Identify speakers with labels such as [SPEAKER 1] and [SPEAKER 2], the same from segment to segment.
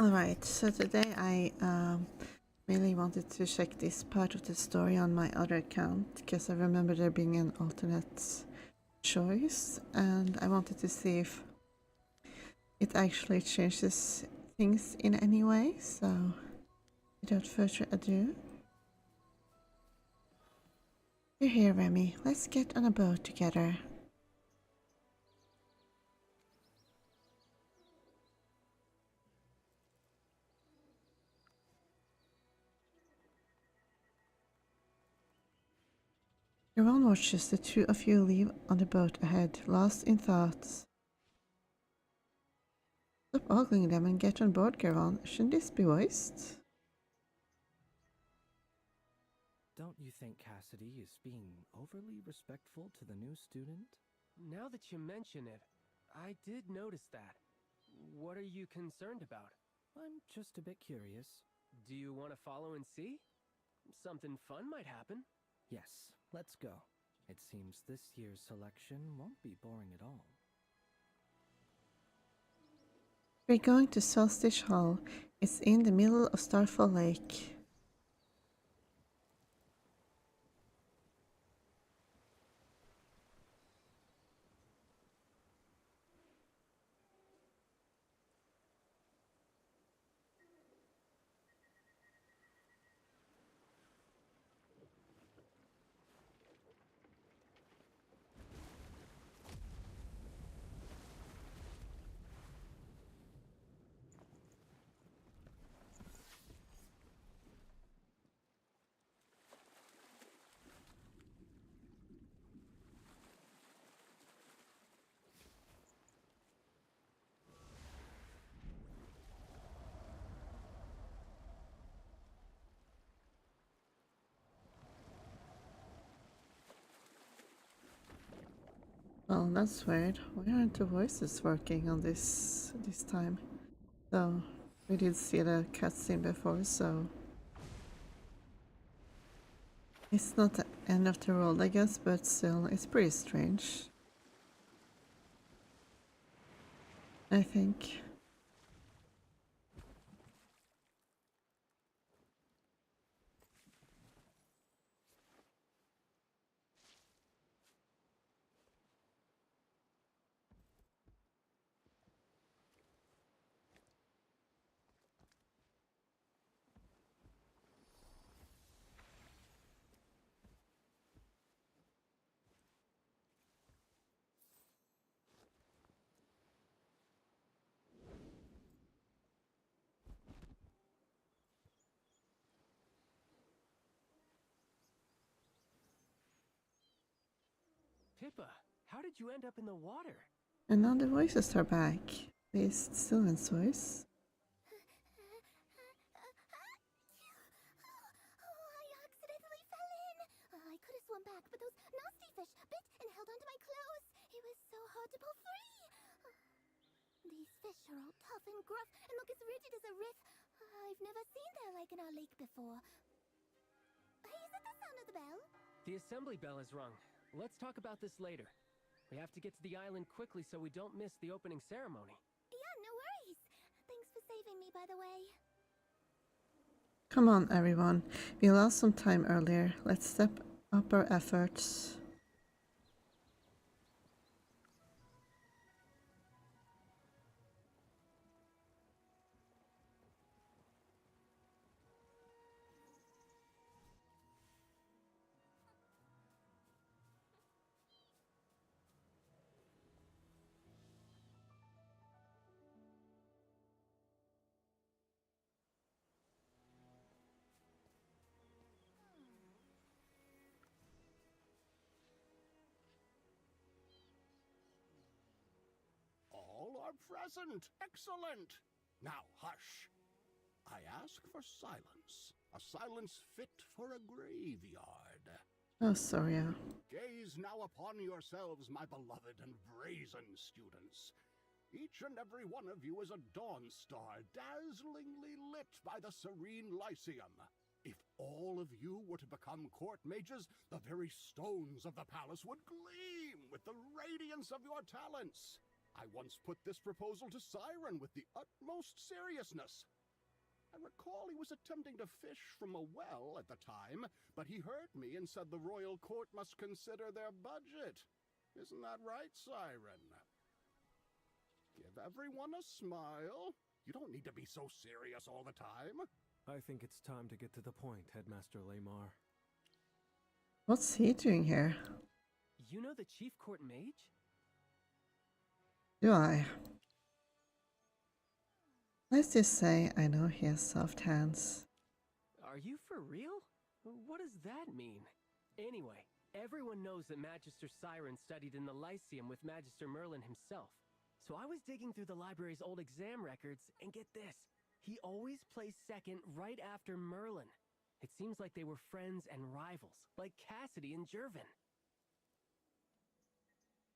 [SPEAKER 1] Alright, so today I really wanted to check this part of the story on my other account because I remember there being an alternate choice and I wanted to see if it actually changes things in any way. So without further ado, you're here, Remy. Let's get on a boat together. Everyone watches the two of you leave on the boat ahead, lost in thoughts. Stop ogling them and get on board, Garon. Shouldn't this be waste?
[SPEAKER 2] Don't you think Cassidy is being overly respectful to the new student?
[SPEAKER 3] Now that you mention it, I did notice that. What are you concerned about?
[SPEAKER 2] I'm just a bit curious.
[SPEAKER 3] Do you want to follow and see? Something fun might happen.
[SPEAKER 2] Yes, let's go. It seems this year's selection won't be boring at all.
[SPEAKER 1] We're going to Solstice Hall. It's in the middle of Starfall Lake. Well, that's weird. Why aren't the voices working on this time? So, we did see the cutscene before, so it's not the end of the world, I guess, but still, it's pretty strange. I think.
[SPEAKER 3] Pippa, how did you end up in the water?
[SPEAKER 1] And now the voices are back. At least Sylvan's voice.
[SPEAKER 4] I accidentally fell in. I could have swum back, but those nasty fish bit and held onto my clothes. It was so hard to pull free. These fish are all tough and gruff and look as rigid as a riff. I've never seen their like in our lake before. Hey, is that the sound of the bell?
[SPEAKER 3] The assembly bell is rung. Let's talk about this later. We have to get to the island quickly so we don't miss the opening ceremony.
[SPEAKER 4] Yeah, no worries. Thanks for saving me, by the way.
[SPEAKER 1] Come on, everyone. We lost some time earlier. Let's step up our efforts.
[SPEAKER 5] All are present. Excellent. Now, hush. I ask for silence. A silence fit for a graveyard.
[SPEAKER 1] Oh, Soria.
[SPEAKER 5] Gaze now upon yourselves, my beloved and brazen students. Each and every one of you is a dawn star, dazzlingly lit by the serene Lyceum. If all of you were to become court mages, the very stones of the palace would gleam with the radiance of your talents. I once put this proposal to Siren with the utmost seriousness. I recall he was attempting to fish from a well at the time, but he heard me and said the royal court must consider their budget. Isn't that right, Siren? Give everyone a smile. You don't need to be so serious all the time.
[SPEAKER 6] I think it's time to get to the point, Headmaster Lamar.
[SPEAKER 1] What's he doing here?
[SPEAKER 3] You know the Chief Court Mage?
[SPEAKER 1] Do I? Let's just say I know he has soft hands.
[SPEAKER 3] Are you for real? What does that mean? Anyway, everyone knows that Magister Siren studied in the Lyceum with Magister Merlin himself. So I was digging through the library's old exam records, and get this, he always placed second right after Merlin. It seems like they were friends and rivals, like Cassidy and Jervin.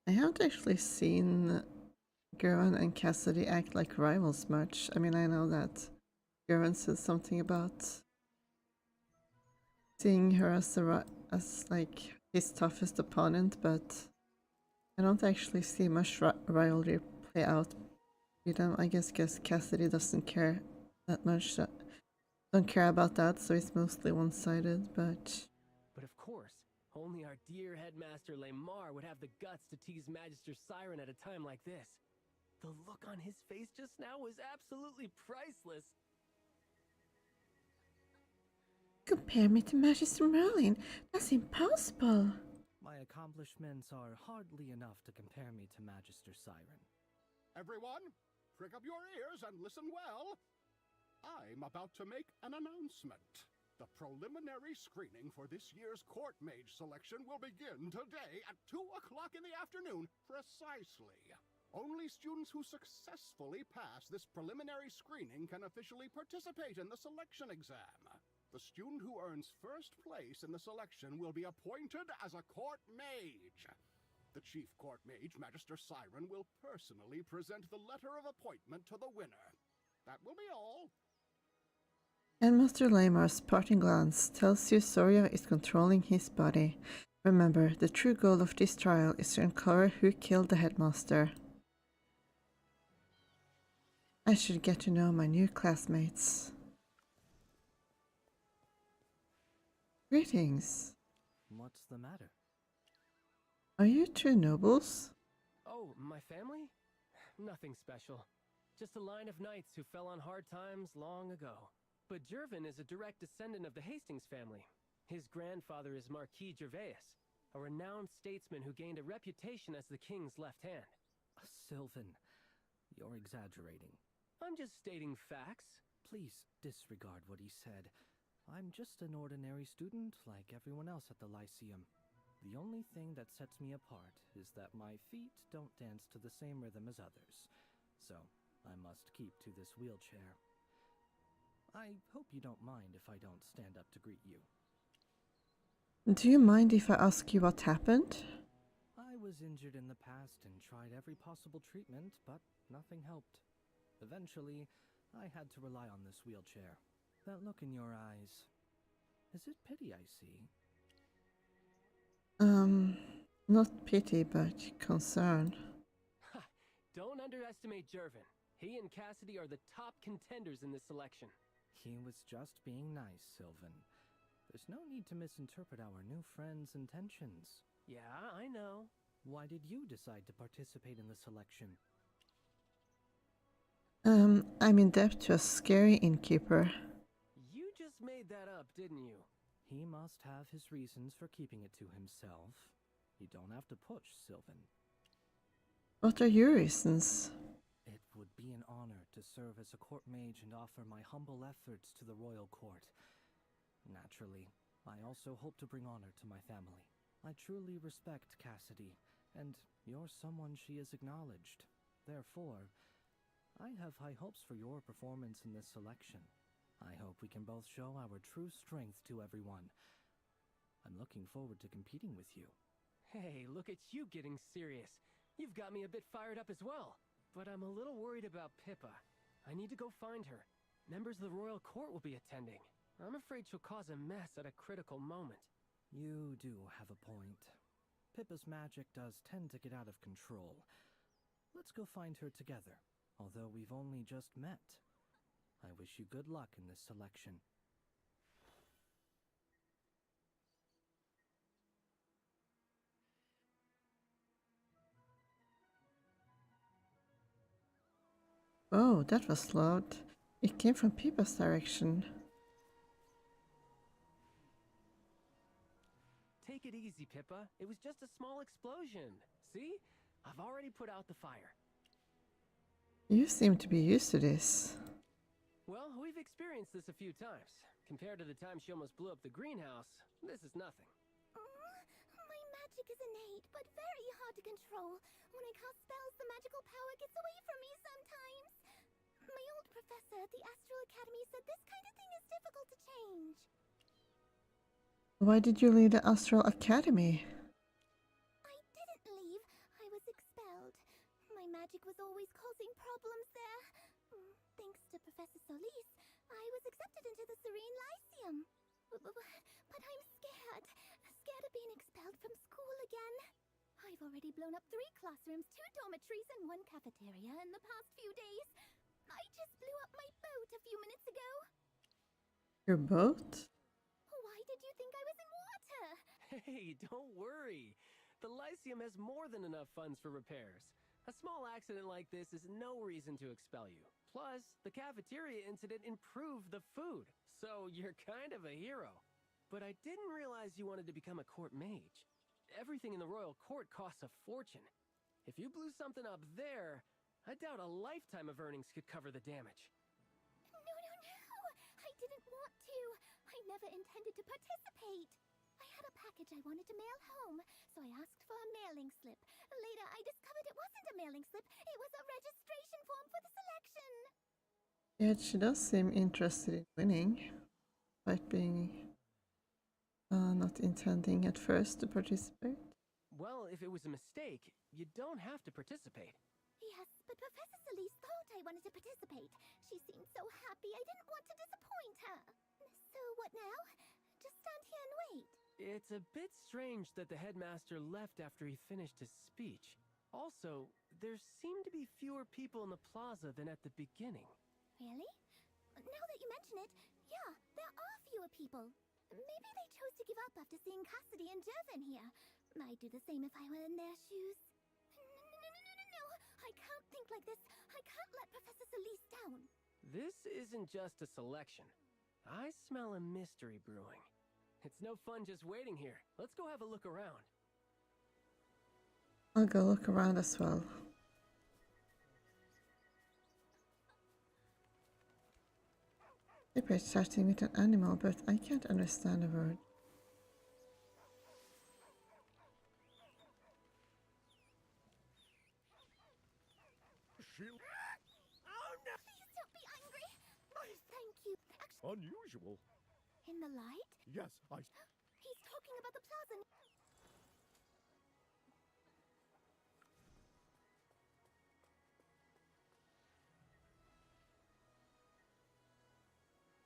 [SPEAKER 1] I haven't actually seen Gerwin and Cassidy act like rivals much. I mean, I know that Gerwin said something about seeing her as like his toughest opponent, but I don't actually see much rivalry play out with them. I guess Cassidy doesn't care that much. Don't care about that, so it's mostly one-sided, but...
[SPEAKER 3] But of course, only our dear Headmaster Lamar would have the guts to tease Magister Siren at a time like this. The look on his face just now was absolutely priceless.
[SPEAKER 1] Compare me to Magister Merlin? That's impossible!
[SPEAKER 2] My accomplishments are hardly enough to compare me to Magister Siren.
[SPEAKER 5] Everyone, prick up your ears and listen well. I'm about to make an announcement. The preliminary screening for this year's Court Mage selection will begin today at 2 o'clock in the afternoon, precisely. Only students who successfully pass this preliminary screening can officially participate in the selection exam. The student who earns first place in the selection will be appointed as a Court Mage. The Chief Court Mage, Magister Siren, will personally present the letter of appointment to the winner. That will be all.
[SPEAKER 1] And Master Lamar's parting glance tells you Soria is controlling his body. Remember, the true goal of this trial is to uncover who killed the headmaster. I should get to know my new classmates. Greetings.
[SPEAKER 2] What's the matter?
[SPEAKER 1] Are you two nobles?
[SPEAKER 3] Oh, my family? Nothing special. Just a line of knights who fell on hard times long ago. But Jervin is a direct descendant of the Hastings family. His grandfather is Marquis Gervais, a renowned statesman who gained a reputation as the king's left hand.
[SPEAKER 2] Sylvan, you're exaggerating.
[SPEAKER 3] I'm just stating facts.
[SPEAKER 2] Please disregard what he said. I'm just an ordinary student like everyone else at the Lyceum. The only thing that sets me apart is that my feet don't dance to the same rhythm as others. So, I must keep to this wheelchair. I hope you don't mind if I don't stand up to greet you.
[SPEAKER 1] Do you mind if I ask you what happened?
[SPEAKER 2] I was injured in the past and tried every possible treatment, but nothing helped. Eventually, I had to rely on this wheelchair. That look in your eyes, is it pity I see?
[SPEAKER 1] Not pity, but concern.
[SPEAKER 3] Ha! Don't underestimate Jervin. He and Cassidy are the top contenders in this selection.
[SPEAKER 2] He was just being nice, Sylvan. There's no need to misinterpret our new friend's intentions.
[SPEAKER 3] Yeah, I know.
[SPEAKER 2] Why did you decide to participate in the selection?
[SPEAKER 1] I'm in debt to a scary innkeeper.
[SPEAKER 3] You just made that up, didn't you?
[SPEAKER 2] He must have his reasons for keeping it to himself. You don't have to push, Sylvan.
[SPEAKER 1] What are your reasons?
[SPEAKER 2] It would be an honor to serve as a court mage and offer my humble efforts to the royal court. Naturally, I also hope to bring honor to my family. I truly respect Cassidy, and you're someone she has acknowledged. Therefore, I have high hopes for your performance in this selection. I hope we can both show our true strength to everyone. I'm looking forward to competing with you.
[SPEAKER 3] Hey, look at you getting serious. You've got me a bit fired up as well. But I'm a little worried about Pippa. I need to go find her. Members of the royal court will be attending. I'm afraid she'll cause a mess at a critical moment.
[SPEAKER 2] You do have a point. Pippa's magic does tend to get out of control. Let's go find her together, although we've only just met. I wish you good luck in this selection.
[SPEAKER 1] Oh, that was loud. It came from Pippa's direction.
[SPEAKER 3] Take it easy, Pippa. It was just a small explosion. See? I've already put out the fire.
[SPEAKER 1] You seem to be used to this.
[SPEAKER 3] Well, we've experienced this a few times. Compared to the time she almost blew up the greenhouse, this is nothing.
[SPEAKER 4] My magic is innate, but very hard to control. When I cast spells, the magical power gets away from me sometimes. My old professor at the Astral Academy said this kind of thing is difficult to change.
[SPEAKER 1] Why did you leave the Astral Academy?
[SPEAKER 4] I didn't leave. I was expelled. My magic was always causing problems there. Thanks to Professor Solis, I was accepted into the Serene Lyceum. But I'm scared. Scared of being expelled from school again. I've already blown up 3 classrooms, 2 dormitories, and 1 cafeteria in the past few days. I just blew up my boat a few minutes ago.
[SPEAKER 1] Your boat?
[SPEAKER 4] Why did you think I was in water?
[SPEAKER 3] Hey, don't worry. The Lyceum has more than enough funds for repairs. A small accident like this is no reason to expel you. Plus, the cafeteria incident improved the food, so you're kind of a hero. But I didn't realize you wanted to become a court mage. Everything in the royal court costs a fortune. If you blew something up there, I doubt a lifetime of earnings could cover the damage.
[SPEAKER 4] No. I didn't want to. I never intended to participate. I had a package I wanted to mail home, so I asked for a mailing slip. Later, I discovered it wasn't a mailing slip. It was a registration form for the selection.
[SPEAKER 1] Yeah, she does seem interested in winning, despite being not intending at first to participate.
[SPEAKER 3] Well, if it was a mistake, you don't have to participate.
[SPEAKER 4] Yes, but Professor Solis thought I wanted to participate. She seemed so happy I didn't want to disappoint her. So what now? Just stand here and wait.
[SPEAKER 3] It's a bit strange that the headmaster left after he finished his speech. Also, there seem to be fewer people in the plaza than at the beginning.
[SPEAKER 4] Really? Now that you mention it, yeah, there are fewer people. Maybe they chose to give up after seeing Cassidy and Jervin here. I'd do the same if I were in their shoes. No. I can't think like this. I can't let Professor Solis down.
[SPEAKER 3] This isn't just a selection. I smell a mystery brewing. It's no fun just waiting here. Let's go have a look around.
[SPEAKER 1] I'll go look around as well. They're chatting with an animal, but I can't understand a word.
[SPEAKER 4] Oh no! Please don't be angry. Thank you. Actually,
[SPEAKER 5] Unusual.
[SPEAKER 4] in the light?
[SPEAKER 5] Yes,
[SPEAKER 4] He's talking about the plaza.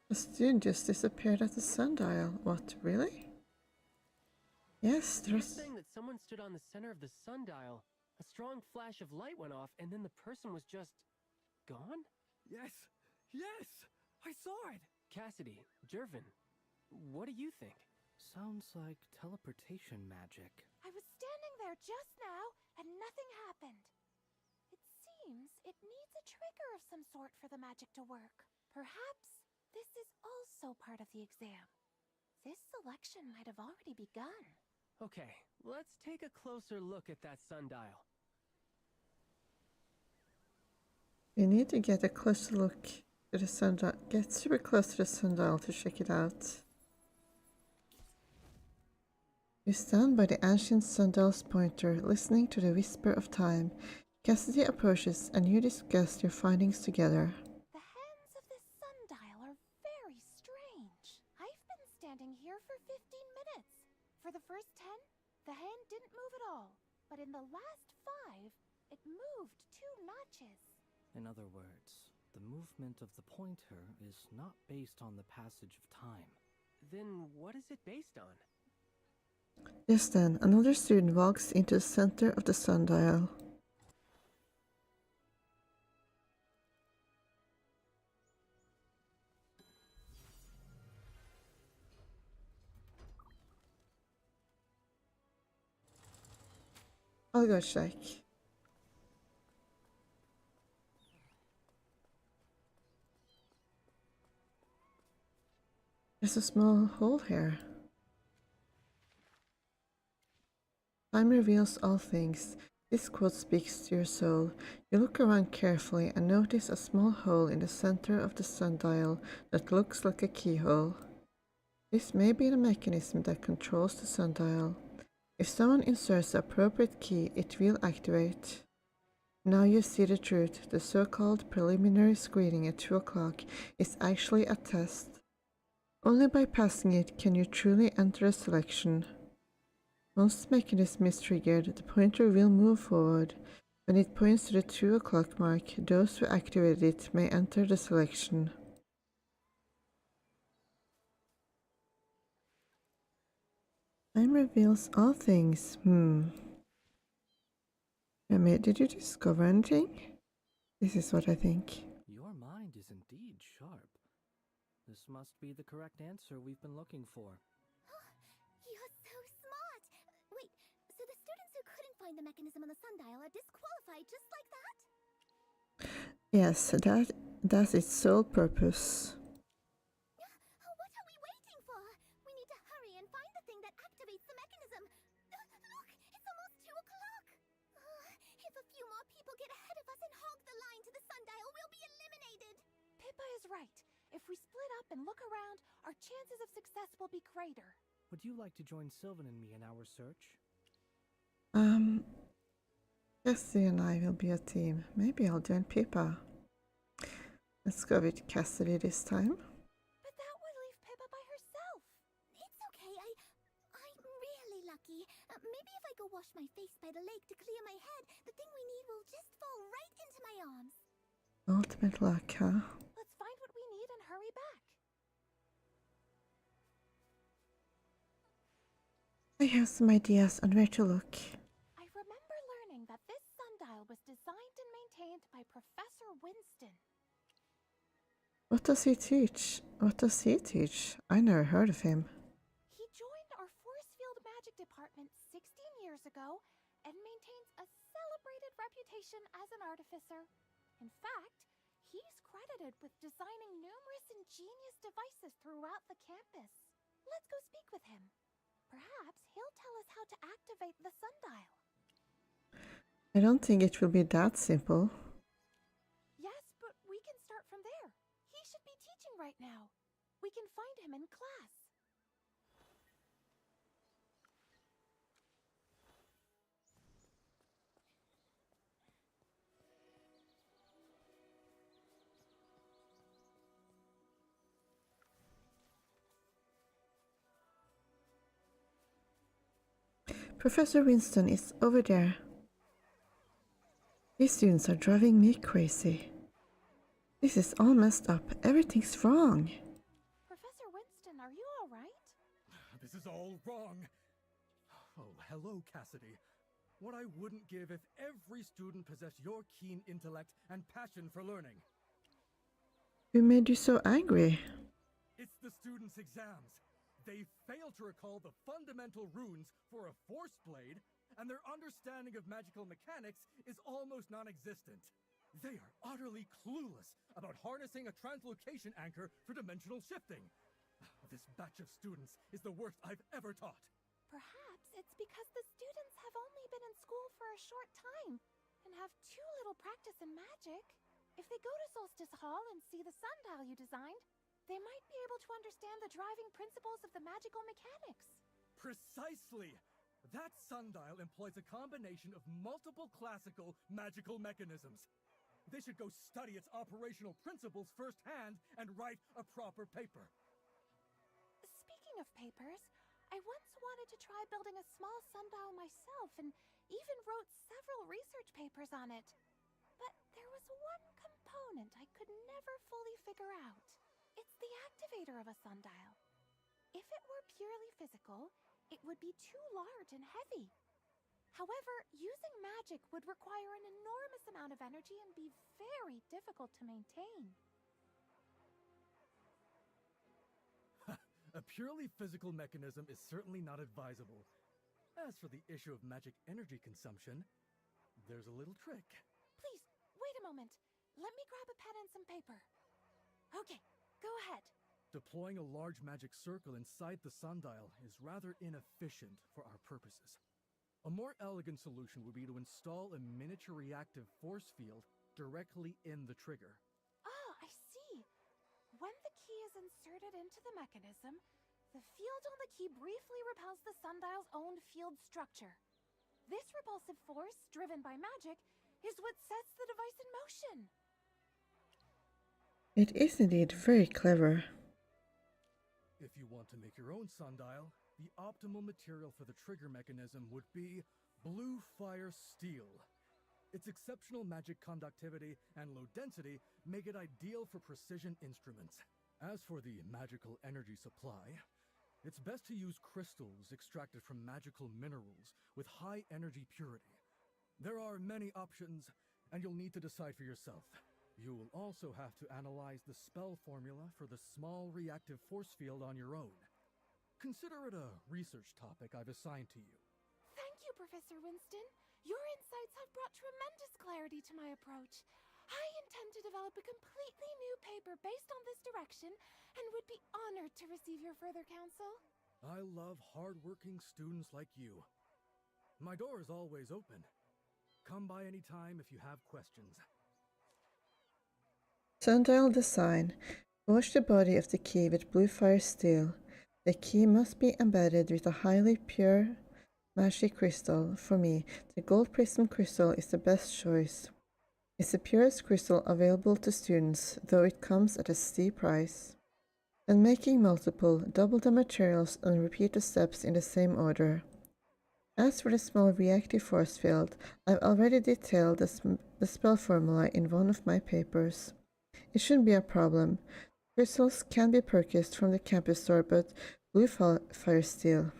[SPEAKER 1] The student just disappeared at the sundial. What, really? Yes,
[SPEAKER 3] You're
[SPEAKER 1] there's...
[SPEAKER 3] saying that someone stood on the center of the sundial, a strong flash of light went off, and then the person was just... gone?
[SPEAKER 6] Yes! I saw it!
[SPEAKER 3] Cassidy, Jervin, what do you think?
[SPEAKER 2] Sounds like teleportation magic.
[SPEAKER 7] I was standing there just now, and nothing happened. It seems it needs a trigger of some sort for the magic to work. Perhaps this is also part of the exam. This selection might have already begun.
[SPEAKER 3] Okay, let's take a closer look at that sundial.
[SPEAKER 1] We need to get a closer look at the sundial. Get super close to the sundial to check it out. You stand by the ancient sundial's pointer, listening to the whisper of time. Cassidy approaches, and you discuss your findings together.
[SPEAKER 7] The hands of this sundial are very strange. I've been standing here for 15 minutes. For the first 10, the hand didn't move at all. But in the last 5, it moved 2 notches.
[SPEAKER 2] In other words, the movement of the pointer is not based on the passage of time.
[SPEAKER 3] Then what is it based on?
[SPEAKER 1] Just then, another student walks into the center of the sundial. I'll go check. There's a small hole here. Time reveals all things. This quote speaks to your soul. You look around carefully and notice a small hole in the center of the sundial that looks like a keyhole. This may be the mechanism that controls the sundial. If someone inserts the appropriate key, it will activate. Now you see the truth. The so-called preliminary screening at 2 o'clock is actually a test. Only by passing it can you truly enter a selection. Once the mechanism is triggered, the pointer will move forward. When it points to the 2 o'clock mark, those who activated it may enter the selection. Time reveals all things. Remy, did you discover anything? This is what I think.
[SPEAKER 2] Your mind is indeed sharp. This must be the correct answer we've been looking for.
[SPEAKER 4] You're so smart! Wait, so the students who couldn't find the mechanism on the sundial are disqualified just like that?
[SPEAKER 1] Yes, that's its sole purpose.
[SPEAKER 4] What are we waiting for? We need to hurry and find the thing that activates the mechanism. Look, it's almost 2 o'clock. If a few more people get ahead of us and hog the line to the sundial, we'll be eliminated.
[SPEAKER 7] Pippa is right. If we split up and look around, our chances of success will be greater.
[SPEAKER 2] Would you like to join Sylvan and me in our search?
[SPEAKER 1] Cassie and I will be a team. Maybe I'll join Pippa. Let's go with Cassidy this time.
[SPEAKER 7] But that would leave Pippa by herself.
[SPEAKER 4] It's okay, I'm really lucky. Maybe if I go wash my face by the lake to clear my head, the thing we need will just fall right into my arms.
[SPEAKER 1] Ultimate luck, huh?
[SPEAKER 7] Let's find what we need and hurry back.
[SPEAKER 1] I have some ideas on where to look.
[SPEAKER 7] I remember learning that this sundial was designed and maintained by Professor Winston.
[SPEAKER 1] What does he teach? I never heard of him.
[SPEAKER 7] He joined our force field magic department 16 years ago and maintains a celebrated reputation as an artificer. In fact, he's credited with designing numerous ingenious devices throughout the campus. Let's go speak with him. Perhaps he'll tell us how to activate the sundial.
[SPEAKER 1] I don't think it will be that simple.
[SPEAKER 7] Yes, but we can start from there. He should be teaching right now. We can find him in class.
[SPEAKER 1] Professor Winston is over there. These students are driving me crazy. This is all messed up. Everything's wrong.
[SPEAKER 7] Professor Winston, are you all right?
[SPEAKER 6] This is all wrong. Oh, hello, Cassidy. What I wouldn't give if every student possessed your keen intellect and passion for learning.
[SPEAKER 1] Who made you so angry?
[SPEAKER 6] It's the students' exams. They fail to recall the fundamental runes for a force blade, and their understanding of magical mechanics is almost non-existent. They are utterly clueless about harnessing a translocation anchor for dimensional shifting. This batch of students is the worst I've ever taught.
[SPEAKER 7] Perhaps it's because the students have only been in school for a short time and have too little practice in magic. If they go to Solstice Hall and see the sundial you designed, they might be able to understand the driving principles of the magical mechanics.
[SPEAKER 6] Precisely! That sundial employs a combination of multiple classical magical mechanisms. They should go study its operational principles firsthand and write a proper paper.
[SPEAKER 7] Speaking of papers, I once wanted to try building a small sundial myself and even wrote several research papers on it. But there was one component I could never fully figure out. It's the activator of a sundial. If it were purely physical, it would be too large and heavy. However, using magic would require an enormous amount of energy and be very difficult to maintain.
[SPEAKER 6] A purely physical mechanism is certainly not advisable. As for the issue of magic energy consumption, there's a little trick.
[SPEAKER 7] Please, wait a moment. Let me grab a pen and some paper. Okay, go ahead.
[SPEAKER 6] Deploying a large magic circle inside the sundial is rather inefficient for our purposes. A more elegant solution would be to install a miniature reactive force field directly in the trigger.
[SPEAKER 7] Ah, I see. When the key is inserted into the mechanism, the field on the key briefly repels the sundial's own field structure. This repulsive force, driven by magic, is what sets the device in motion.
[SPEAKER 1] It is indeed very clever.
[SPEAKER 6] If you want to make your own sundial, the optimal material for the trigger mechanism would be blue fire steel. Its exceptional magic conductivity and low density make it ideal for precision instruments. As for the magical energy supply, it's best to use crystals extracted from magical minerals with high energy purity. There are many options, and you'll need to decide for yourself. You will also have to analyze the spell formula for the small reactive force field on your own. Consider it a research topic I've assigned to you.
[SPEAKER 7] Thank you, Professor Winston. Your insights have brought tremendous clarity to my approach. I intend to develop a completely new paper based on this direction and would be honored to receive your further counsel.
[SPEAKER 6] I love hard-working students like you. My door is always open. Come by any time if you have questions.
[SPEAKER 1] Sundial design. Wash the body of the key with blue fire steel. The key must be embedded with a highly pure magic crystal. For me, the gold prism crystal is the best choice. It's the purest crystal available to students, though it comes at a steep price. And making multiple, double the materials and repeat the steps in the same order. As for the small reactive force field, I've already detailed the spell formula in one of my papers. It shouldn't be a problem. Crystals can be purchased from the campus store, but blue fire steel,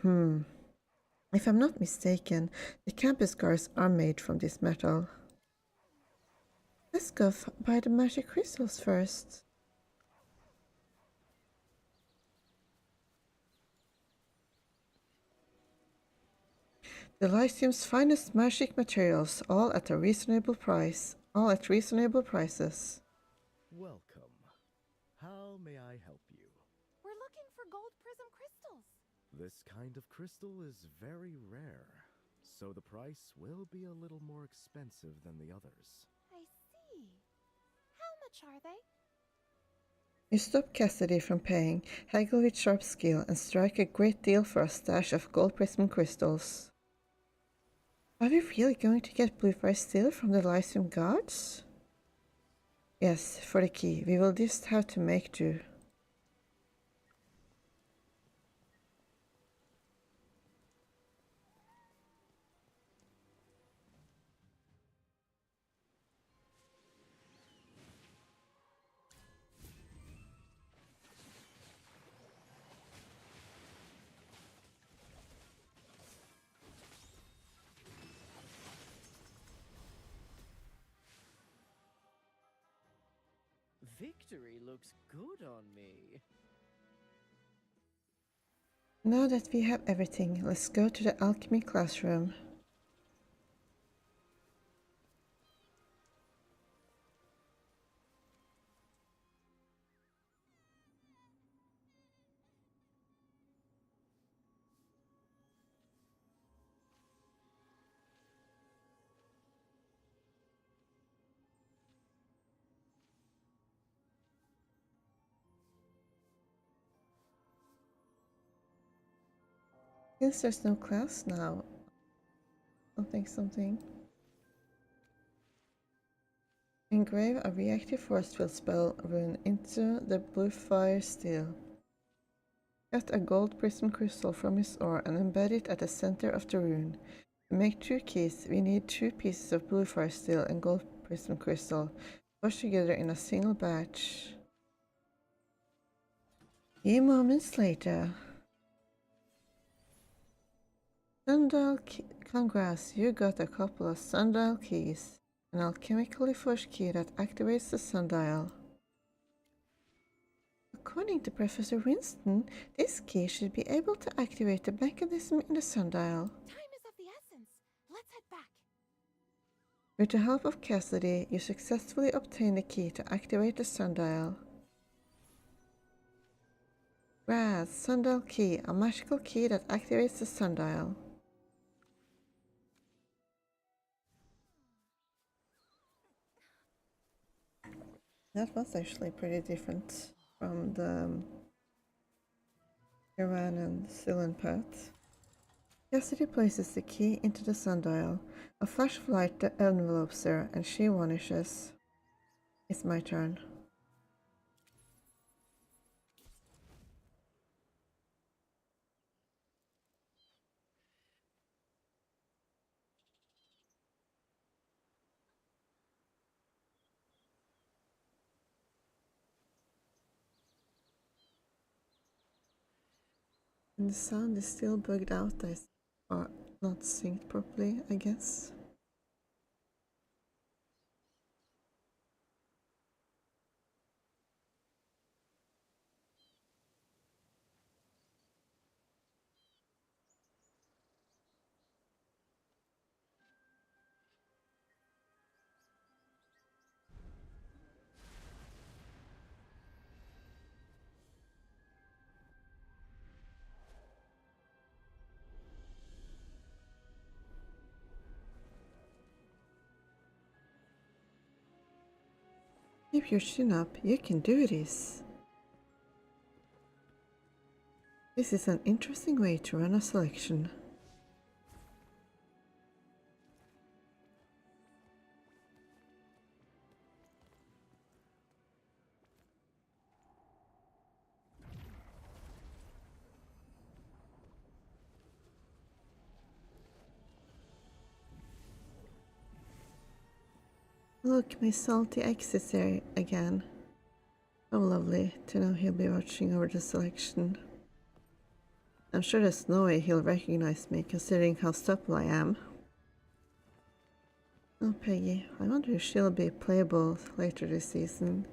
[SPEAKER 1] If I'm not mistaken, the campus guards are made from this metal. Let's go buy the magic crystals first. The Lyceum's finest magic materials, all at reasonable prices.
[SPEAKER 8] Welcome. How may I help you?
[SPEAKER 7] We're looking for gold prism crystals.
[SPEAKER 8] This kind of crystal is very rare, so the price will be a little more expensive than the others.
[SPEAKER 7] I see. How much are they?
[SPEAKER 1] You stop Cassidy from paying, haggle with sharp skill, and strike a great deal for a stash of gold prism crystals. Are we really going to get blue fire steel from the Lyceum gods? Yes, for the key. We will just have to make do.
[SPEAKER 9] Victory looks good on me.
[SPEAKER 1] Now that we have everything, let's go to the alchemy classroom. Since there's no class now, something. Engrave a reactive force field spell rune into the blue fire steel. Cut a gold prism crystal from his ore and embed it at the center of the rune. To make 2 keys, we need 2 pieces of blue fire steel and gold prism crystal, washed together in a single batch. Few moments later. Sundial congrats, you got a couple of sundial keys. An alchemically forged key that activates the sundial. According to Professor Winston, this key should be able to activate the mechanism in the sundial.
[SPEAKER 7] Time
[SPEAKER 1] With the help of Cassidy, you successfully obtain the key to activate the Sundial. Raz, Sundial Key, a magical key that activates the Sundial. That was actually pretty different from the Iran and Silen part. Cassidy places the key into the Sundial. A flash of light envelopes her and she vanishes. It's my turn. And the sound is still bugged out, or not synced properly, I guess. Keep your chin up, you can do this. This is an interesting way to run a selection. Look, my salty ex is there again. How lovely to know he'll be watching over the selection. I'm sure there's no way he'll recognize me considering how supple I am. Oh, Peggy, I wonder if she'll be playable later this season.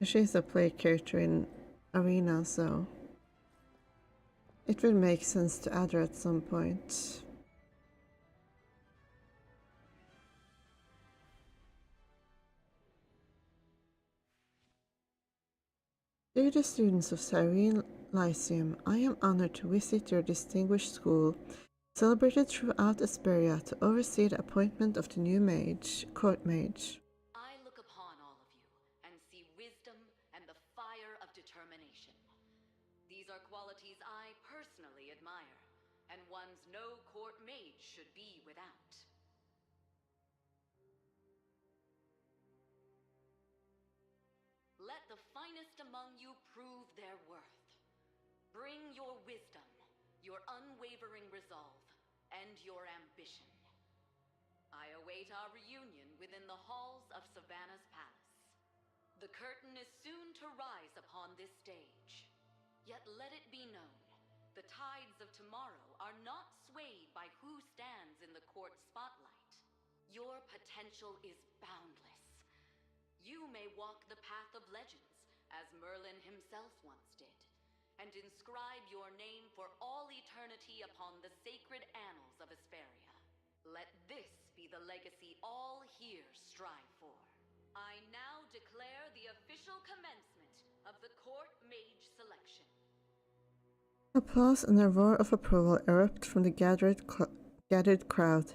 [SPEAKER 1] She's a play character in Arena, so it would make sense to add her at some point. Dear the students of Cyrene Lyceum, I am honored to visit your distinguished school, celebrated throughout Asperia, to oversee the appointment of the new mage, court mage.
[SPEAKER 10] I look upon all of you and see wisdom and the fire of determination. These are qualities I personally admire, and ones no court mage should be without. Let the finest among you prove their worth. Bring your wisdom, your unwavering resolve, and your ambition. I await our reunion within the halls of Savannah's palace. The curtain is soon to rise upon this stage. Yet let it be known, the tides of tomorrow are not swayed by who stands in the court spotlight. Your potential is boundless. You may walk the path of legends, as Merlin himself once did, and inscribe your name for all eternity upon the sacred annals of Asperia. Let this be the legacy all here strive for. I now declare the official commencement of the court mage selection.
[SPEAKER 1] Applause and a roar of approval erupt from the gathered crowd.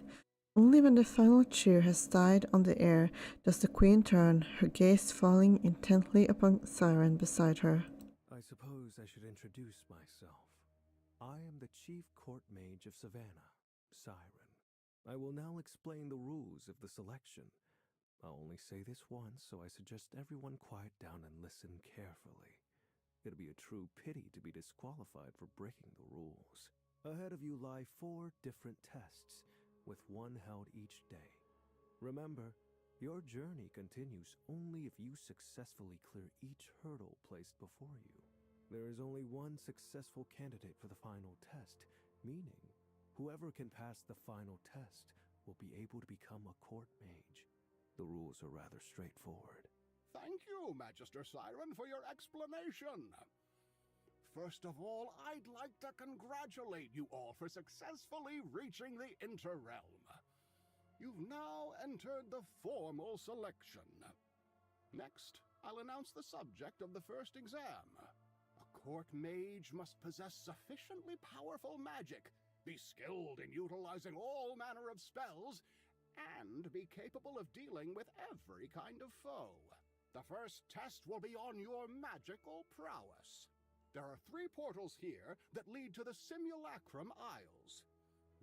[SPEAKER 1] Only when the final cheer has died on the air does the queen turn, her gaze falling intently upon Siren beside her.
[SPEAKER 8] I suppose I should introduce myself. I am the chief court mage of Savannah, Siren. I will now explain the rules of the selection. I'll only say this once, so I suggest everyone quiet down and listen carefully. It'd be a true pity to be disqualified for breaking the rules. Ahead of you lie 4 different tests, with one held each day. Remember, your journey continues only if you successfully clear each hurdle placed before you. There is only one successful candidate for the final test, meaning whoever can pass the final test will be able to become a court mage. The rules are rather straightforward.
[SPEAKER 5] Thank you, Magister Siren, for your explanation. First of all, I'd like to congratulate you all for successfully reaching the Interrealm. You've now entered the formal selection. Next, I'll announce the subject of the first exam. A court mage must possess sufficiently powerful magic, be skilled in utilizing all manner of spells, and be capable of dealing with every kind of foe. The first test will be on your magical prowess. There are 3 portals here that lead to the Simulacrum Isles.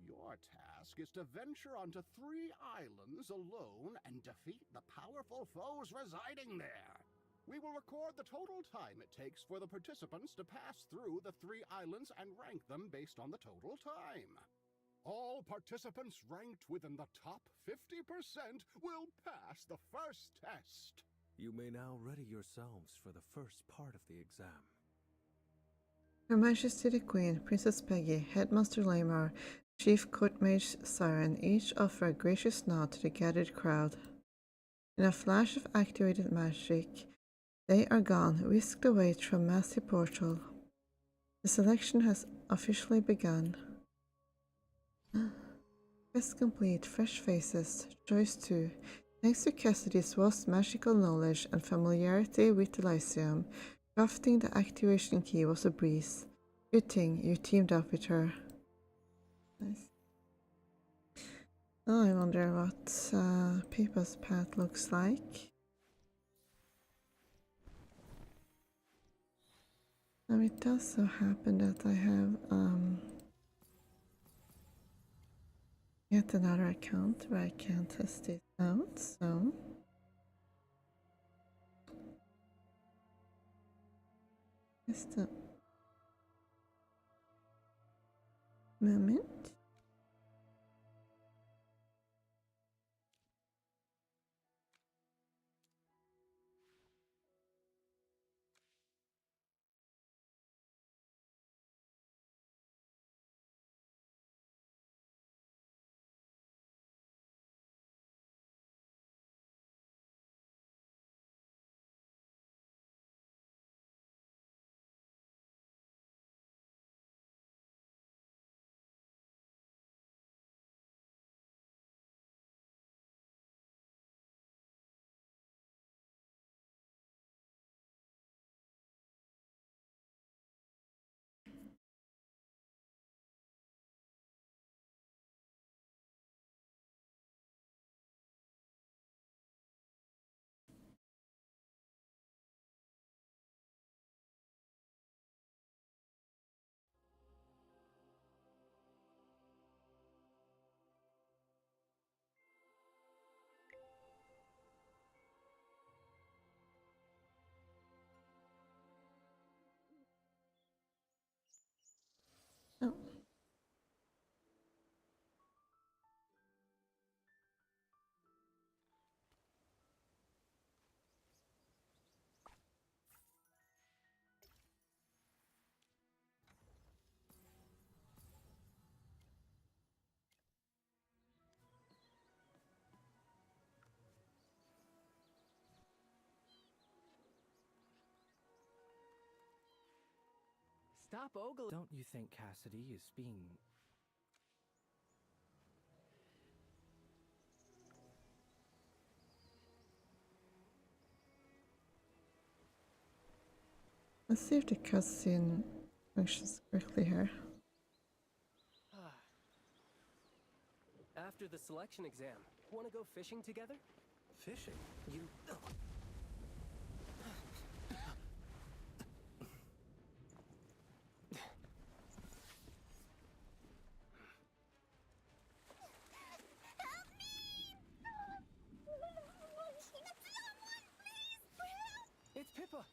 [SPEAKER 5] Your task is to venture onto 3 islands alone and defeat the powerful foes residing there. We will record the total time it takes for the participants to pass through the 3 islands and rank them based on the total time. All participants ranked within the top 50% will pass the first test.
[SPEAKER 8] You may now ready yourselves for the first part of the exam.
[SPEAKER 1] Her Majesty the Queen, Princess Peggy, Headmaster Lamar, Chief Court Mage Siren each offer a gracious nod to the gathered crowd. In a flash of activated magic, they are gone, whisked away through a massive portal. The selection has officially begun. Quest complete, fresh faces, choice 2. Thanks to Cassidy's vast magical knowledge and familiarity with the Lyceum, crafting the activation key was a breeze. Good thing you teamed up with her. Nice. Now I wonder what Pippa's path looks like. Now it does so happen that I have yet another account where I can test it out, so just a moment. Oh.
[SPEAKER 3] Stop ogling.
[SPEAKER 2] Don't you think Cassidy is being...
[SPEAKER 1] Let's see if the cutscene functions correctly here.
[SPEAKER 3] After the selection exam, want to go fishing together?
[SPEAKER 2] Fishing? You...
[SPEAKER 3] It's Pippa!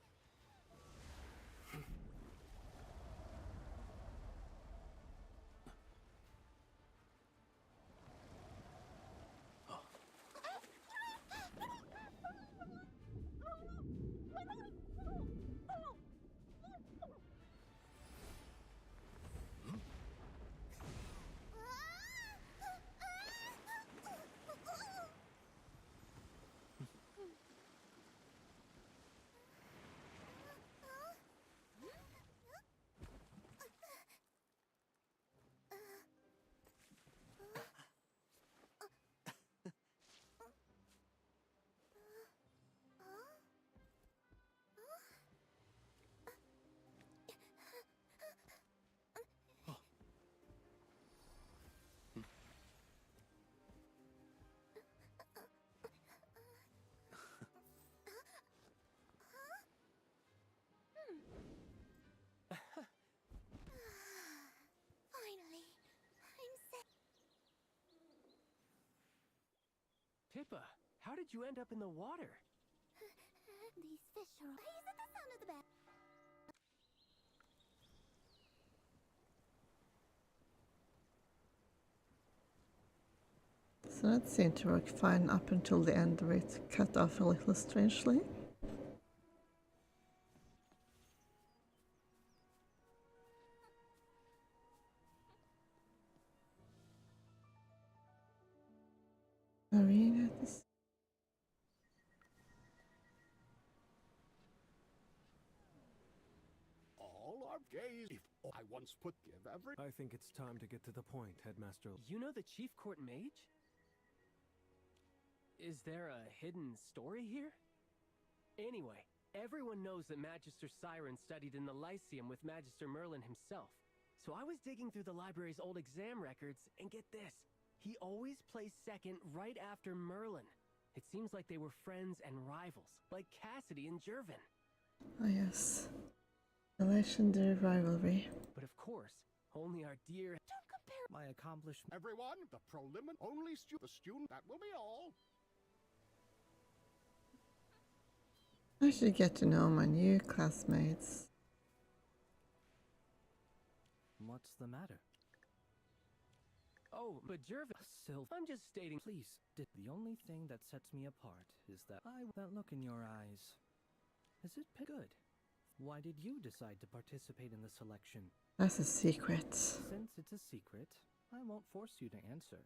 [SPEAKER 3] Pippa, how did you end up in the water?
[SPEAKER 4] These fish are all... Is it the sound of the bell?
[SPEAKER 1] So that seemed to work fine up until the end where it cut off a little strangely. Arena.
[SPEAKER 5] All our gaze. If I once put give every.
[SPEAKER 8] I think it's time to get to the point, Headmaster.
[SPEAKER 3] You know the Chief Court Mage? Is there a hidden story here? Anyway, everyone knows that Magister Siren studied in the Lyceum with Magister Merlin himself. So I was digging through the library's old exam records, and get this. He always placed second right after Merlin. It seems like they were friends and rivals, like Cassidy and Jervin.
[SPEAKER 1] Ah yes. The legendary rivalry.
[SPEAKER 3] But of course, only our dear...
[SPEAKER 2] Don't compare my accomplishment.
[SPEAKER 5] Everyone, the only student, that will be all.
[SPEAKER 1] I should get to know my new classmates.
[SPEAKER 2] What's the matter?
[SPEAKER 3] Oh, but Jervin... I'm just stating...
[SPEAKER 2] Please, the only thing that sets me apart is that that look in your eyes. Is it good? Why did you decide to participate in the selection?
[SPEAKER 1] That's a secret.
[SPEAKER 2] Since it's a secret, I won't force you to answer.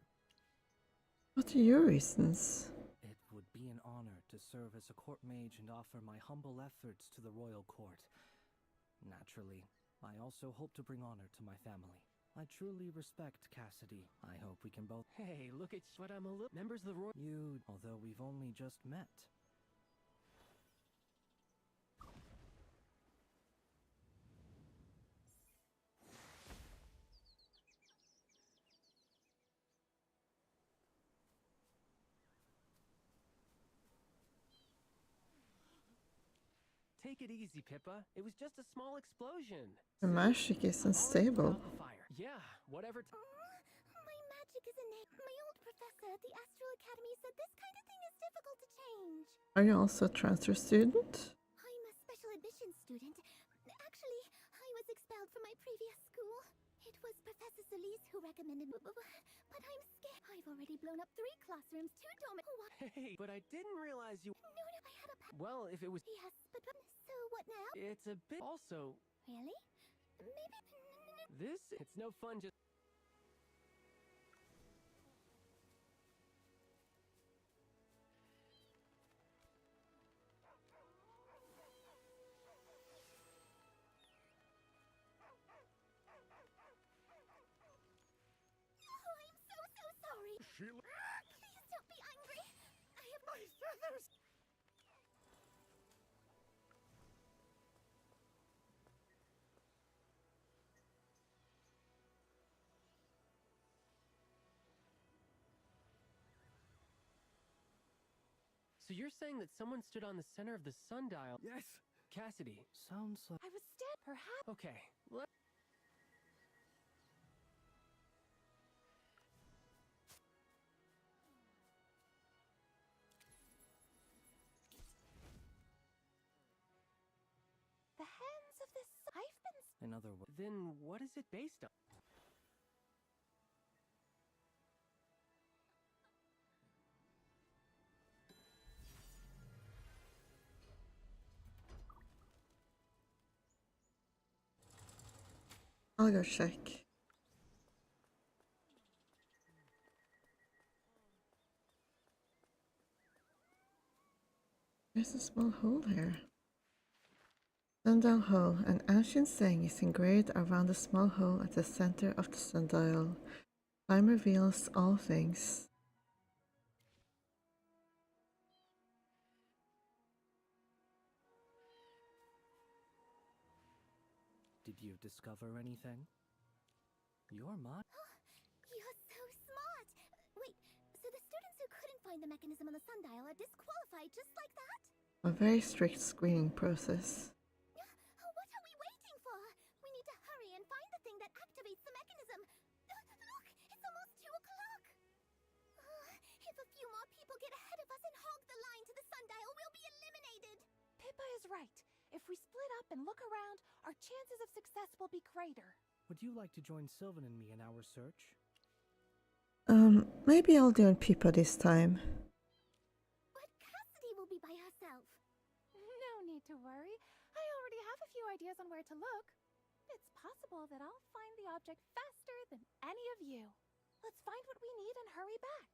[SPEAKER 1] What are your reasons?
[SPEAKER 2] It would be an honor to serve as a court mage and offer my humble efforts to the royal court. Naturally, I also hope to bring honor to my family. I truly respect Cassidy. I hope we can both...
[SPEAKER 3] Hey, look at what I'm a little... Members of the royal...
[SPEAKER 2] although we've only just met.
[SPEAKER 3] Take it easy, Pippa. It was just a small explosion.
[SPEAKER 1] The magic is unstable.
[SPEAKER 3] Yeah, whatever.
[SPEAKER 4] My magic is innate. My old professor at the Astral Academy said this kind of thing is difficult to change.
[SPEAKER 1] Are you also a transfer student?
[SPEAKER 4] I'm a special admissions student. Actually, I was expelled from my previous school. It was Professor Solis who recommended me, but I'm scared. I've already blown up 3 classrooms, 2 dormitories.
[SPEAKER 3] Hey, but I didn't realize you...
[SPEAKER 4] No, I had a...
[SPEAKER 3] Well, if it was...
[SPEAKER 4] Yes, but so what now?
[SPEAKER 3] It's a bit... Also...
[SPEAKER 4] Really? Maybe...
[SPEAKER 3] This... It's no fun just...
[SPEAKER 4] Oh, I'm so sorry. Please don't be angry. I have... My feathers!
[SPEAKER 3] So you're saying that someone stood on the center of the sundial?
[SPEAKER 8] Yes!
[SPEAKER 3] Cassidy.
[SPEAKER 2] Sounds like...
[SPEAKER 7] I was dead, perhaps.
[SPEAKER 3] Okay, let...
[SPEAKER 7] The hands of this... I've been...
[SPEAKER 2] In other words...
[SPEAKER 3] Then what is it based on?
[SPEAKER 1] I'll go check. There's a small hole here. Sundial hole. An ancient saying is engraved around a small hole at the center of the sundial. Time reveals all things.
[SPEAKER 2] Did you discover anything? You're mine.
[SPEAKER 4] You're so smart. Wait, so the students who couldn't find the mechanism on the sundial are disqualified just like that?
[SPEAKER 1] A very strict screening process.
[SPEAKER 4] What are we waiting for? We need to hurry and find the thing that activates the mechanism. Look, it's almost 2 o'clock. If a few more people get ahead
[SPEAKER 7] is right. If we split up and look around, our chances of success will be greater.
[SPEAKER 2] Would you like to join Sylvan and me in our search?
[SPEAKER 1] Maybe I'll join Pippa this time.
[SPEAKER 4] But Cassidy will be by herself.
[SPEAKER 7] No need to worry. I already have a few ideas on where to look. It's possible that I'll find the object faster than any of you. Let's find what we need and hurry back.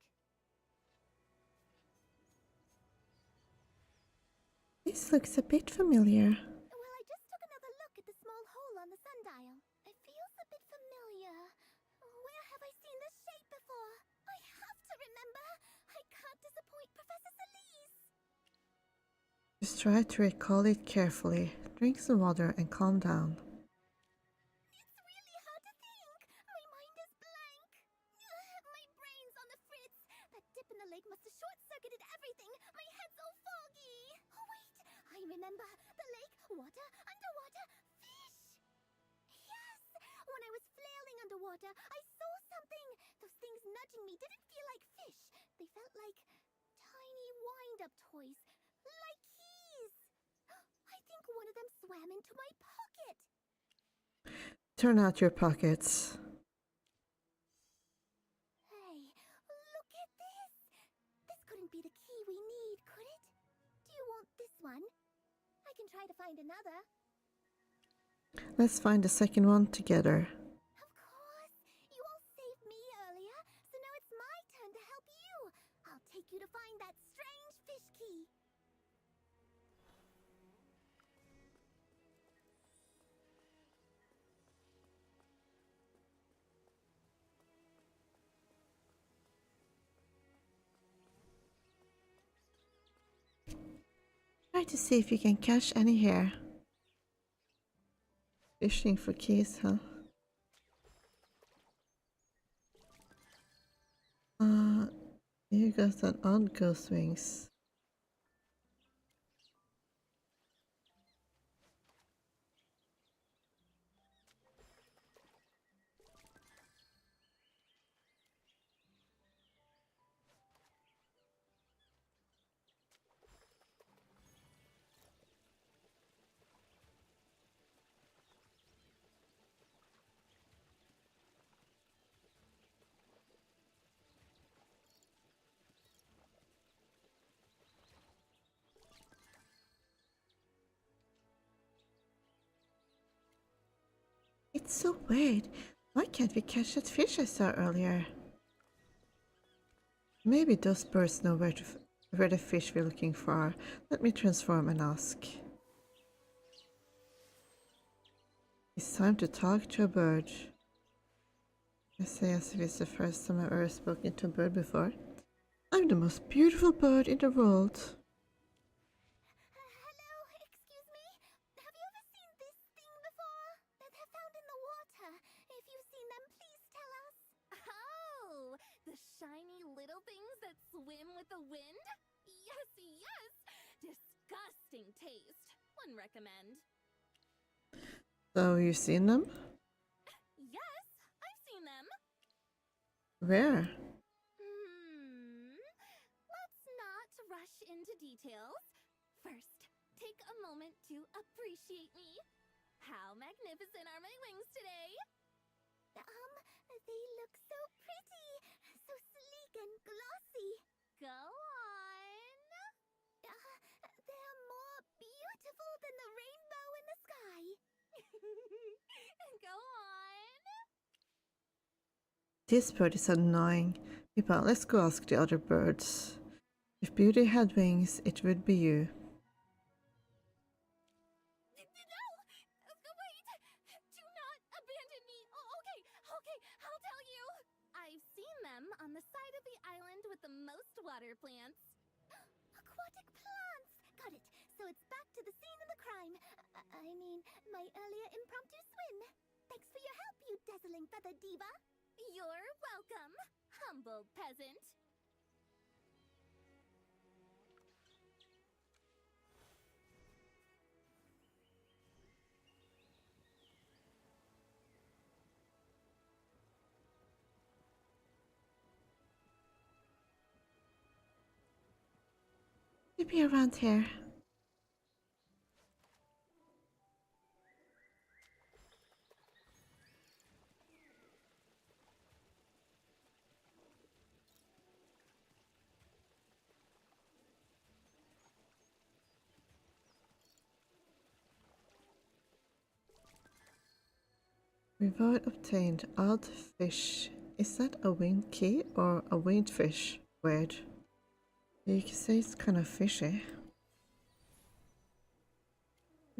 [SPEAKER 1] This looks a bit familiar.
[SPEAKER 4] Well, I just took another look at the small hole on the sundial. It feels a bit familiar. Where have I seen this shape before? I have to remember. I can't disappoint Professor Celise.
[SPEAKER 1] Just try to recall it carefully. Drink some water and calm down.
[SPEAKER 4] It's really hard to think. My mind is blank. My brain's on the fritz. That dip in the lake must have short-circuited everything. My head's all foggy. Oh, wait. I remember. The lake, water, underwater, fish. Yes. When I was flailing underwater, I saw something. Those things nudging me didn't feel like fish. They felt like tiny wind-up toys. Like keys. I think one of them swam into my pocket.
[SPEAKER 1] Turn out your pockets.
[SPEAKER 4] Hey, look at this! This couldn't be the key we need, could it? Do you want this one? I can try to find another.
[SPEAKER 1] Let's find the second one together.
[SPEAKER 4] Of course! You all saved me earlier, so now it's my turn to help you. I'll take you to find that strange fish key.
[SPEAKER 1] Try to see if you can catch any here. Fishing for keys, huh? You got an odd ghost wings. It's so weird. Why can't we catch that fish I saw earlier? Maybe those birds know where the fish we're looking for are. Let me transform and ask. It's time to talk to a bird. I say as if it's the first time I've ever spoken to a bird before. I'm the most beautiful bird in the world.
[SPEAKER 4] Hello, excuse me? Have you ever seen this thing before? That they're found in the water. If you've seen them, please tell us. Oh, the shiny little things that swim with the wind? Yes, yes! Disgusting taste. Wouldn't recommend.
[SPEAKER 1] So you've seen them?
[SPEAKER 4] Yes, I've seen them.
[SPEAKER 1] Where?
[SPEAKER 4] Let's not rush into details. First, take a moment to appreciate me. How magnificent are my wings today? They look so pretty, so sleek and glossy. Go on. They're more beautiful than the rainbow in the sky. Go on.
[SPEAKER 1] This bird is annoying. Pippa, let's go ask the other birds. If beauty had wings, it would be you.
[SPEAKER 4] No! Wait! Do not abandon me! Okay, I'll tell you! I've seen them on the side of the island with the most water plants. Aquatic plants! Got it. So it's back to the scene of the crime. I mean, my earlier impromptu swim. Thanks for your help, you dazzling feather diva. You're welcome, humble peasant.
[SPEAKER 1] Maybe around here. Reward obtained. Odd fish. Is that a wind key or a winged fish? Weird. You could say it's kind of fishy.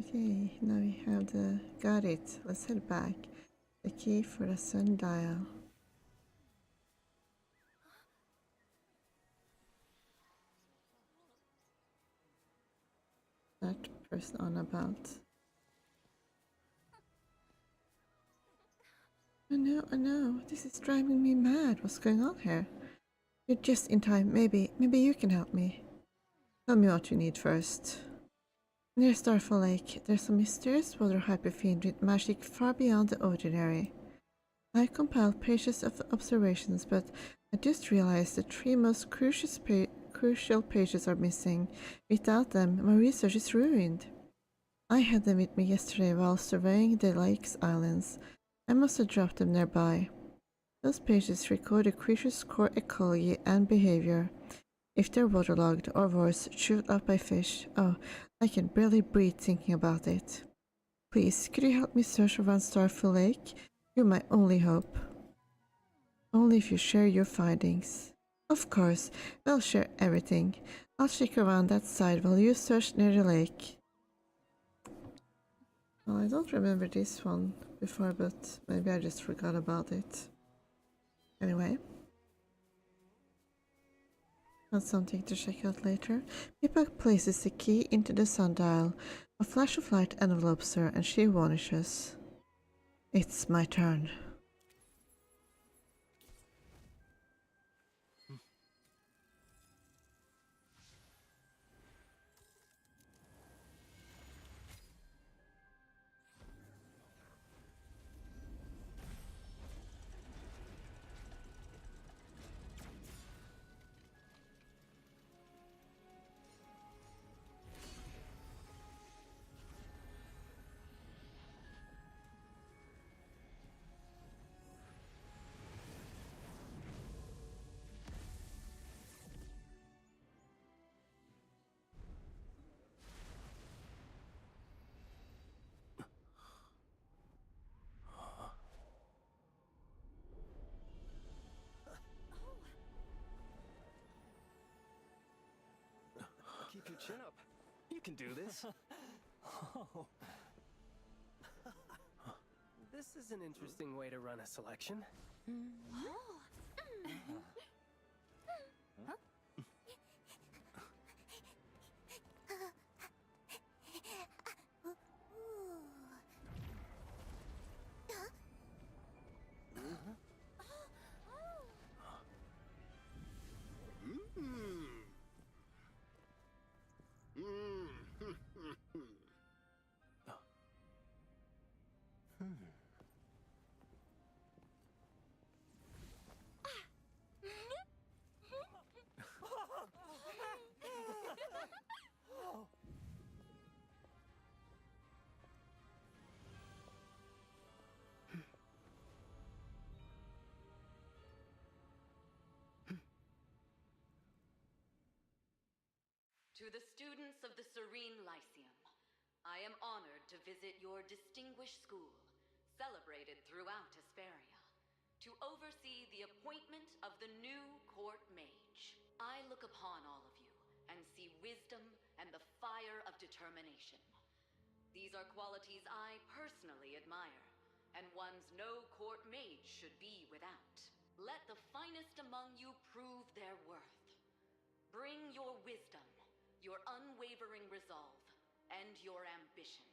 [SPEAKER 1] Okay, now we have the... Got it. Let's head back. The key for the Sundial. That person on about. I know. This is driving me mad. What's going on here? You're just in time. Maybe you can help me. Tell me what you need first. Near Starfall Lake, there's a mysterious water hyperfiend with magic far beyond the ordinary. I compiled pages of observations, but I just realized the three most crucial pages are missing. Without them, my research is ruined. I had them with me yesterday while surveying the lake's islands. I must have dropped them nearby. Those pages record the creature's core ecology and behavior. If they're waterlogged or worse, chewed up by fish, oh, I can barely breathe thinking about it. Please, could you help me search around Starfall Lake? You're my only hope. Only if you share your findings. Of course, I'll share everything. I'll check around that side while you search near the lake. Well, I don't remember this one before, but maybe I just forgot about it. Anyway. That's something to check out later. Pippa places the key into the sundial. A flash of light envelopes her and she vanishes. It's my turn.
[SPEAKER 3] Keep your chin up. You can do this.
[SPEAKER 2] Oh.
[SPEAKER 3] This is an interesting way to run a selection.
[SPEAKER 10] To the students of the Serene Lyceum, I am honored to visit your distinguished school, celebrated throughout Hesperia, to oversee the appointment of the new court mage. I look upon all of you and see wisdom and the fire of determination. These are qualities I personally admire, and ones no court mage should be without. Let the finest among you prove their worth. Bring your wisdom, your unwavering resolve, and your ambition.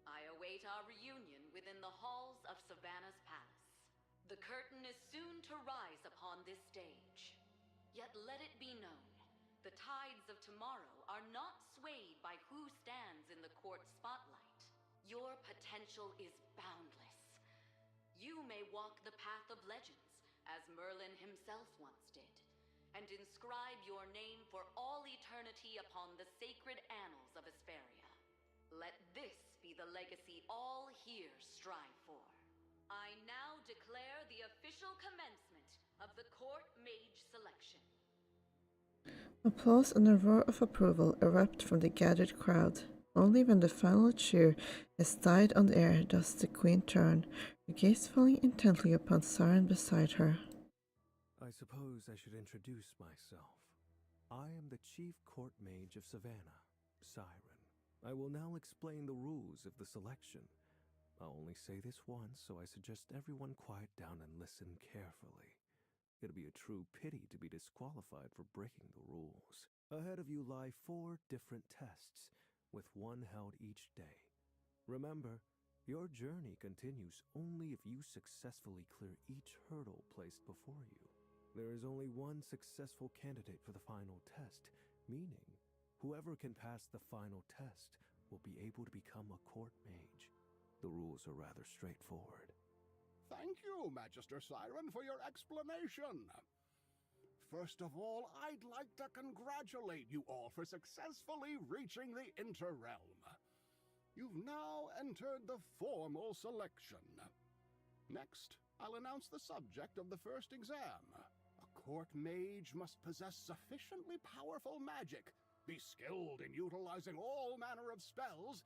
[SPEAKER 10] I await our reunion within the halls of Savannah's palace. The curtain is soon to rise upon this stage. Yet let it be known, the tides of tomorrow are not swayed by who stands in the court spotlight. Your potential is boundless. You may walk the path of legends, as Merlin himself once did, and inscribe your name for all eternity upon the sacred annals of Hesperia. Let this be the legacy all here strive for. I now declare the official commencement of the court mage selection.
[SPEAKER 1] Applause and a roar of approval erupt from the gathered crowd. Only when the final cheer has died on the air does the queen turn, her gaze falling intently upon Siren beside her.
[SPEAKER 8] I suppose I should introduce myself. I am the Chief Court Mage of Savannah, Siren. I will now explain the rules of the selection. I'll only say this once, so I suggest everyone quiet down and listen carefully. It'd be a true pity to be disqualified for breaking the rules. Ahead of you lie 4 different tests, with one held each day. Remember, your journey continues only if you successfully clear each hurdle placed before you. There is only one successful candidate for the final test, meaning whoever can pass the final test will be able to become a court mage. The rules are rather straightforward.
[SPEAKER 5] Thank you, Magister Siren, for your explanation. First of all, I'd like to congratulate you all for successfully reaching the Interrealm. You've now entered the formal selection. Next, I'll announce the subject of the first exam. A court mage must possess sufficiently powerful magic, be skilled in utilizing all manner of spells,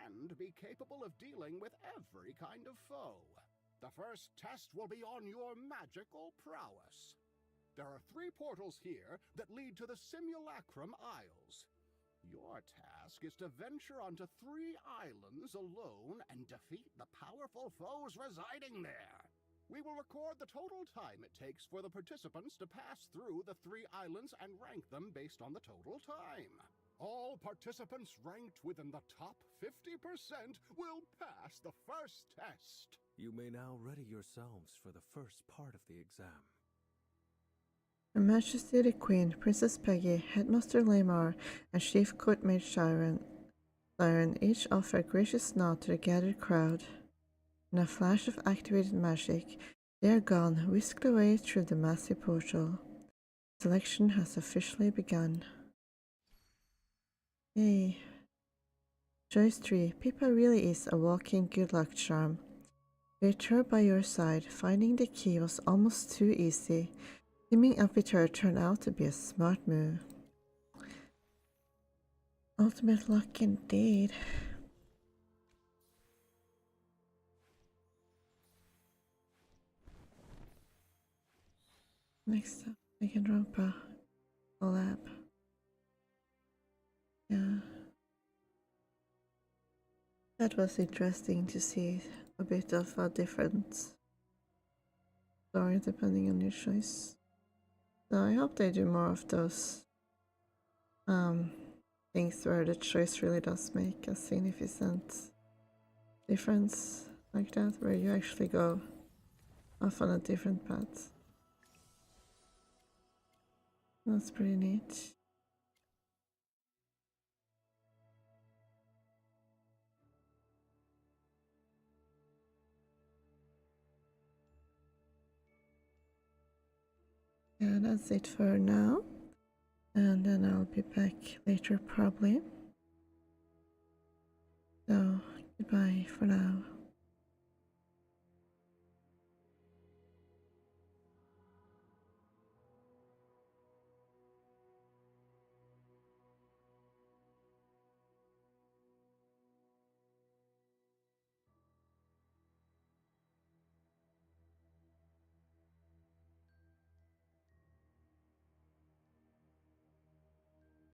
[SPEAKER 5] and be capable of dealing with every kind of foe. The first test will be on your magical prowess. There are 3 portals here that lead to the Simulacrum Isles. Your task is to venture onto 3 islands alone and defeat the powerful foes residing there. We will record the total time it takes for the participants to pass through the 3 islands and rank them based on the total time. All participants ranked within the top 50% will pass the first test.
[SPEAKER 8] You may now ready yourselves for the first part of the exam.
[SPEAKER 1] Her Majesty the Queen, Princess Peggy, Headmaster Lamar, and Chief Court Mage Siren each offer a gracious nod to the gathered crowd. In a flash of activated magic, they are gone, whisked away through the massive portal. Selection has officially begun. Hey. Choice 3. Pippa really is a walking good luck charm. With her by your side, finding the key was almost too easy. Teaming up with her turned out to be a smart move. Ultimate luck indeed. Next up, Danganronpa collab. Yeah. That was interesting to see a bit of a different story depending on your choice. So I hope they do more of those things where the choice really does make a significant difference like that, where you actually go off on a different path. That's pretty neat. Yeah, that's it for now. And then I'll be back later probably. So, goodbye for now.